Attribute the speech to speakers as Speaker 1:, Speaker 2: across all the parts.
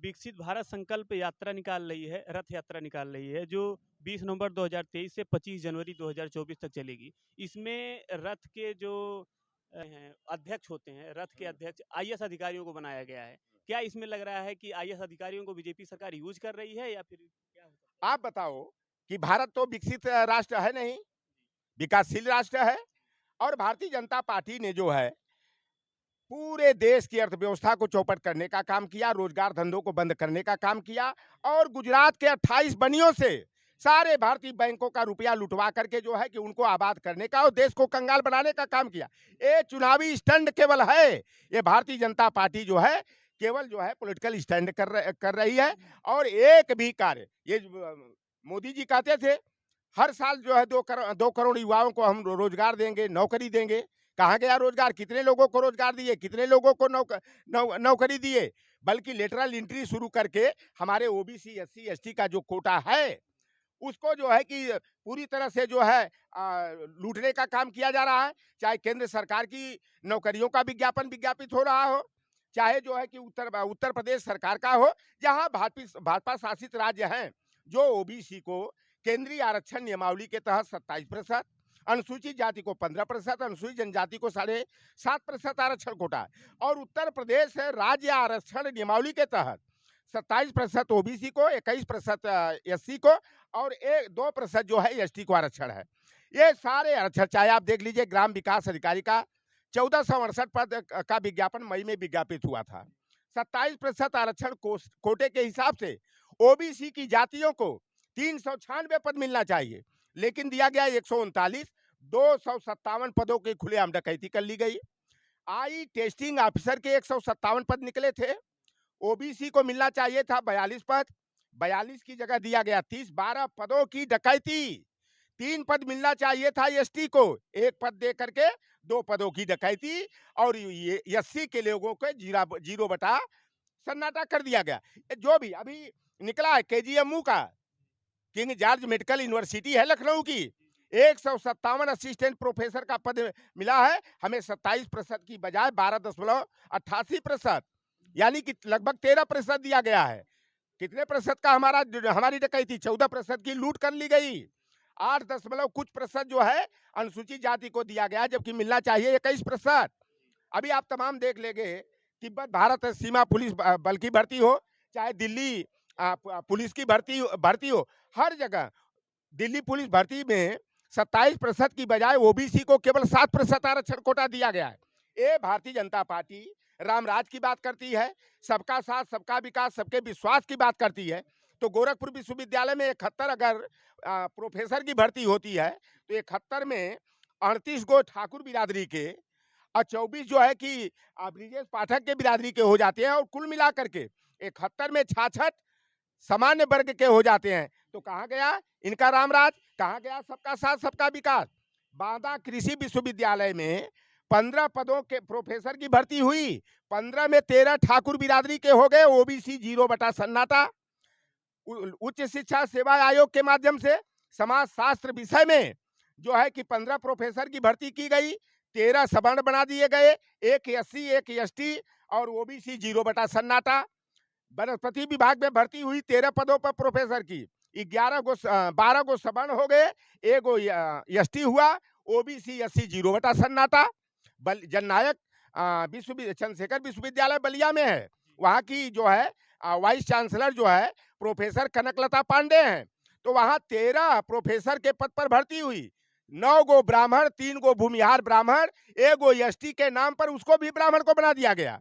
Speaker 1: विकसित भारत संकल्प यात्रा निकाल रही है, रथ यात्रा निकाल रही है, जो 20 नवंबर 2023 से 25 जनवरी 2024 तक चलेगी। इसमें रथ के जो अध्यक्ष होते हैं, रथ के अध्यक्ष आईएएस अधिकारियों को बनाया गया है। क्या इसमें लग रहा है कि आईएएस अधिकारियों को बीजेपी सरकार यूज कर रही है या फिर क्या हो सकता है?
Speaker 2: आप बताओ कि भारत तो विकसित राष्ट्र है नहीं, विकासशील राष्ट्र है। और भारतीय जनता पार्टी ने जो है पूरे देश की अर्थव्यवस्था को चौपट करने का काम किया, रोजगार धंधों को बंद करने का काम किया और गुजरात के 28 बनियों से सारे भारतीय बैंकों का रुपया लुटवा करके जो है कि उनको आबाद करने का और देश को कंगाल बनाने का काम किया। ये चुनावी स्टंट केवल है। ये भारतीय जनता पार्टी जो है केवल जो है पॉलिटिकल स्टैंड कर रही है। और एक भी कार्य ये मोदी जी कहते थे हर साल जो है 2 करोड़ युवाओं को हम रोजगार देंगे, नौकरी देंगे। कहाँ गया रोजगार? कितने लोगों को रोजगार दिए, कितने लोगों को नौकरी दिए? बल्कि लेटरल एंट्री शुरू करके हमारे ओबीसी एससी एसटी का जो कोटा है उसको जो है कि पूरी तरह से जो है लूटने का काम किया जा रहा है। चाहे केंद्र सरकार की नौकरियों का विज्ञापन विज्ञापित हो रहा हो, चाहे जो है कि उत्तर प्रदेश सरकार का हो, जहां भाजपा शासित राज्य हैं, जो ओबीसी को केंद्रीय आरक्षण नियमावली के तहत 27%, अनुसूचित जाति को 15%, अनुसूचित जनजाति को 7.5% आरक्षण कोटा है। और उत्तर प्रदेश राज्य आरक्षण नियमावली के तहत 27% ओबीसी को, 21% एससी को और 2% जो है एसटी को आरक्षण है। ये सारे आरक्षण, चाहे आप देख लीजिए ग्राम विकास अधिकारी का 1468 पद का विज्ञापन मई में विज्ञापित हुआ था। 27% आरक्षण कोटे के हिसाब से ओबीसी की जातियों को 396 पद मिलना चाहिए, लेकिन दिया गया 139। 257 पदों की खुलेआम डकैती कर ली गई। आई टेस्टिंग ऑफिसर के 157 पद निकले थे। ओबीसी को मिलना चाहिए था 42 पद, 42 की जगह दिया गया 30। 12 पदों की डकैती। 3 पद मिलना चाहिए था एसटी को, 1 पद दे करके 2 पदों की डकैती। और ये एससी के लोगों को 0 सन्नाटा कर दिया गया। जो भी अभी निकला है केजीएमयू का, किंग जॉर्ज मेडिकल यूनिवर्सिटी है लखनऊ की, 157 असिस्टेंट प्रोफेसर का पद मिला है। हमें 27% की बजाय 12.88%, यानी कि लगभग 13% दिया गया है। कितने प्रतिशत का हमारी डकैती? 14% की लूट कर ली गई। 8 दशमलव कुछ प्रतिशत जो है अनुसूचित जाति को दिया गया, जबकि मिलना चाहिए 21%। अभी आप तमाम देख लेंगे, तिब्बत भारत सीमा पुलिस बल की भर्ती हो, चाहे दिल्ली पुलिस की भर्ती हो, हर जगह दिल्ली पुलिस भर्ती में 27% की बजाय ओबीसी को केवल 7% आरक्षण कोटा दिया गया है। ये भारतीय जनता पार्टी रामराज की बात करती है, सबका साथ सबका विकास सबके विश्वास की बात करती है। तो गोरखपुर विश्वविद्यालय में 71 अगर प्रोफेसर की भर्ती होती है तो 71 में 38 गो ठाकुर बिरादरी के और 24 जो है कि ब्रिजेश पाठक के बिरादरी के हो जाते हैं, और कुल मिलाकर के 71 में 66 सामान्य वर्ग के हो जाते हैं। तो कहाँ गया इनका रामराज? कहाँ गया सबका साथ सबका विकास? बांदा कृषि विश्वविद्यालय में 15 पदों के प्रोफेसर की भर्ती हुई, 15 में 13 ठाकुर बिरादरी के हो गए, ओबीसी 0 सन्नाटा। उच्च शिक्षा सेवा आयोग के माध्यम से समाज शास्त्र विषय में जो है कि 15 प्रोफेसर की भर्ती की गई, 13 सवर्ण बना दिए गए, 1 एससी 1 एसटी और ओबीसी 0 सन्नाटा। वनस्पति विभाग में भर्ती हुई 13 पदों पर प्रोफेसर की, 12 गो सवर्ण हो गए, 1 गो एसटी हुआ, ओबीसी एससी 0 सन्नाटा। जननायक चंद्रशेखर विश्वविद्यालय बलिया में है, वहाँ की जो है वाइस चांसलर जो है प्रोफेसर कनकलता पांडे हैं। तो वहाँ 13 प्रोफेसर के पद पर भर्ती हुई, 9 गो ब्राह्मण, 3 गो भूमिहार ब्राह्मण, 1 गो एसटी के नाम पर उसको भी ब्राह्मण को बना दिया गया।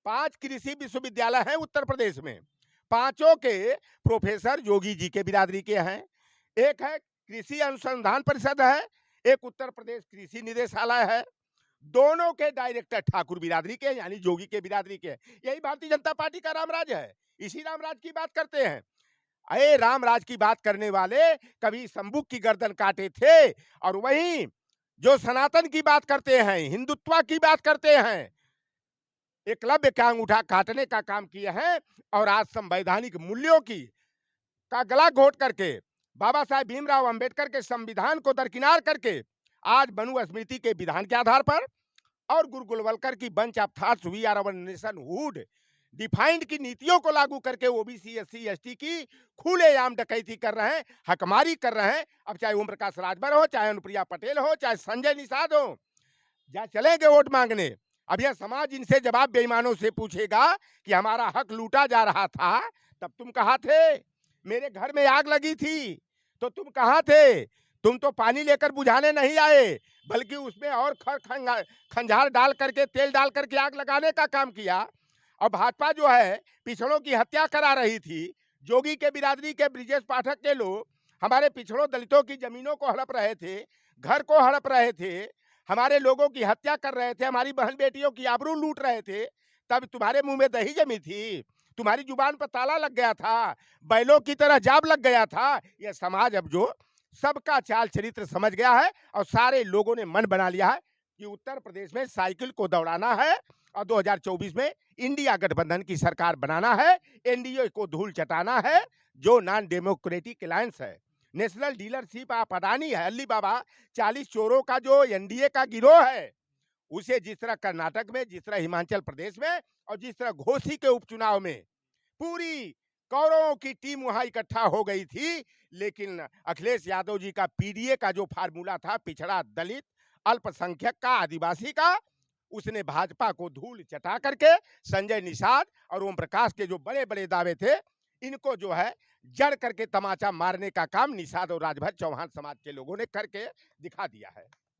Speaker 2: 5 कृषि विश्वविद्यालय हैं उत्तर प्रदेश में, 5 के प्रोफेसर योगी जी के बिरादरी के हैं। एक है कृषि अनुसंधान परिषद है, एक उत्तर प्रदेश कृषि निदेशालय है। दोनों के डायरेक्टर ठाकुर बिरादरी के, यानी जोगी के बिरादरी के। यही भारतीय जनता पार्टी का रामराज है। इसी रामराज की बात करते हैं। अरे रामराज की बात करने वाले कभी शंभुक की गर्दन काटे थे, और वहीं जो सनातन की बात करते हैं, हिंदुत्व की बात करते हैं, एकलव्य का अंगूठा काटने का काम किए हैं। और आज संवैधानिक मूल्यों की का गला घोट करके बाबा साहेब भीमराव अंबेडकर के संविधान को दरकिनार करके आज मनुस्मृति के विधान के आधार पर और गुरु गोलवलकर की bunch of thoughts we are our nationhood defined की नीतियों को लागू करके ओबीसी एससी एसटी की खुलेआम डकैती कर रहे हैं, हकमारी कर रहे हैं। अब चाहे ओम प्रकाश राजभर हो, चाहे अनुप्रिया पटेल हो, चाहे संजय निषाद हो, जहाँ चलेंगे वोट मांगने। अब यह समाज इनसे जवाब बेईमानों से पूछेगा कि हमारा हक लूटा जा रहा था, तब तुम कहाँ थे? मेरे घर में आग लगी थी तो तुम कहाँ थे? तुम तो पानी लेकर बुझाने नहीं आए, बल्कि उसमें और खंजार डाल करके, तेल डाल करके आग लगाने का काम किया। और भाजपा जो है पिछड़ों की हत्या करा रही थी। जोगी के बिरादरी के ब्रिजेश पाठक के लोग हमारे पिछड़ों दलितों की जमीनों को हड़प रहे थे, घर को हड़प रहे थे, हमारे लोगों की हत्या कर रहे थे, हमारी बहन बेटियों की आबरू लूट रहे थे। तब तुम्हारे मुंह में दही जमी थी, तुम्हारी जुबान पर ताला लग गया था, बैलों की तरह जाब लग गया था। यह समाज अब जो सबका चाल चरित्र समझ गया है और सारे लोगों ने मन बना लिया है कि उत्तर प्रदेश में साइकिल को दौड़ाना है और 2024 में इंडिया गठबंधन की सरकार बनाना है, एनडीए को धूल चटाना है, जो नॉन डेमोक्रेटिक अलायंस है, नेशनल डीलरशिप ऑफ अडानी है, अली बाबा 40 चोरों का जो एनडीए का गिरोह है, उसे जिस तरह कर्नाटक में, जिस तरह हिमाचल प्रदेश में और जिस तरह घोसी के उपचुनाव में पूरी कौरवों की टीम वहां इकट्ठा हो गई थी, लेकिन अखिलेश यादव जी का पीडीए का जो फार्मूला था, पिछड़ा, दलित, अल्पसंख्यक का, आदिवासी का, उसने भाजपा को धूल चटा करके संजय निषाद और ओम प्रकाश के जो बड़े बड़े दावे थे, इनको जो है जड़ करके तमाचा मारने का काम निषाद और राजभर चौहान समाज के लोगों ने करके दिखा दिया है।